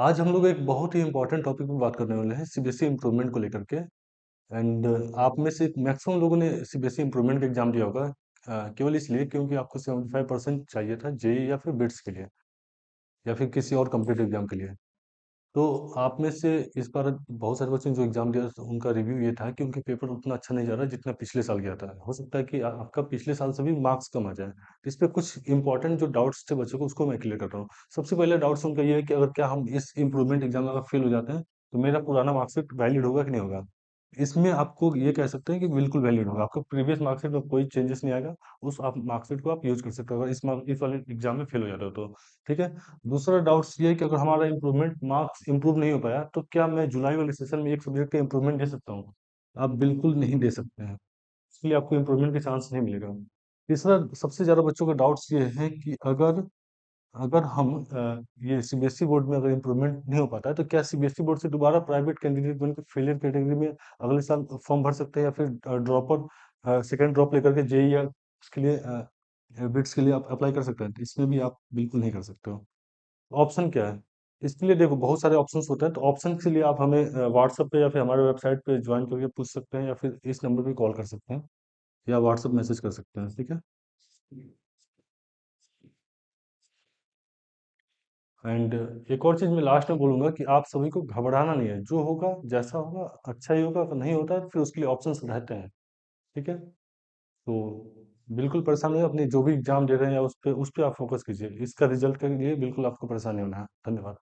आज हम लोग एक बहुत ही इम्पोर्टेंट टॉपिक पे बात करने वाले हैं सीबीएसई इम्प्रूवमेंट को लेकर के। एंड आप में से मैक्सिमम लोगों ने सीबीएसई इम्प्रूवमेंट का एग्जाम दिया होगा, केवल इसलिए क्योंकि आपको 75% चाहिए था जेई या फिर बिट्स के लिए या फिर किसी और कम्पिटेटिव एग्जाम के लिए। तो आप में से इस बार बहुत सारे बच्चों ने जो एग्जाम दिया तो उनका रिव्यू ये था कि उनके पेपर उतना अच्छा नहीं जा रहा जितना पिछले साल गया था। हो सकता है कि आपका पिछले साल से भी मार्क्स कम आ जाए। इस पे कुछ इंपॉर्टेंट जो डाउट्स थे बच्चों को उसको मैं क्लियर कर रहा हूँ। सबसे पहले डाउट्स उनका ये है कि अगर क्या हम इस इम्प्रूवमेंट एग्जाम में अगर फेल हो जाते हैं तो मेरा पुराना मार्कशीट वैलिड होगा कि नहीं होगा। इसमें आपको ये कह सकते हैं कि बिल्कुल वैलिड होगा, आपका प्रीवियस मार्कशीट में कोई चेंजेस नहीं आएगा। उस आप मार्कशीट को आप यूज कर सकते हो अगर इस वाले एग्जाम में फेल हो जाते हो तो। ठीक है। दूसरा डाउट्स ये है कि अगर हमारा इम्प्रूवमेंट मार्क्स इंप्रूव नहीं हो पाया तो क्या मैं जुलाई वाले सेशन में एक सब्जेक्ट का इम्प्रूवमेंट दे सकता हूँ? आप बिल्कुल नहीं दे सकते हैं। इसलिए आपको इम्प्रूवमेंट का चांस नहीं मिलेगा। तीसरा, सबसे ज्यादा बच्चों का डाउट्स ये है कि अगर अगर हम ये सीबीएसई बोर्ड में अगर इम्प्रूवमेंट नहीं हो पाता है तो क्या सीबीएसई बोर्ड से दोबारा प्राइवेट कैंडिडेट बनकर फेलियर कैटेगरी में अगले साल फॉर्म भर सकते हैं या फिर ड्रॉप आउट सेकेंड ड्रॉप लेकर के जेई या उसके लिए बिट्स के लिए आप अप्लाई कर सकते हैं? तो इसमें भी आप बिल्कुल नहीं कर सकते हो। ऑप्शन क्या है? इसके लिए देखो बहुत सारे ऑप्शंस होते हैं, तो ऑप्शन के लिए आप हमें व्हाट्सएप पे या फिर हमारे वेबसाइट पे ज्वाइन करके पूछ सकते हैं या फिर इस नंबर पे कॉल कर सकते हैं या व्हाट्सएप मैसेज कर सकते हैं। ठीक है। एंड एक और चीज़ मैं लास्ट में बोलूंगा कि आप सभी को घबराना नहीं है, जो होगा जैसा होगा अच्छा ही होगा, अगर नहीं होता है तो फिर उसके लिए ऑप्शंस रहते हैं। ठीक है। तो बिल्कुल परेशान नहीं, अपने जो भी एग्जाम दे रहे हैं या उस पे आप फोकस कीजिए, इसका रिजल्ट के लिए बिल्कुल आपको परेशानी होना है। धन्यवाद।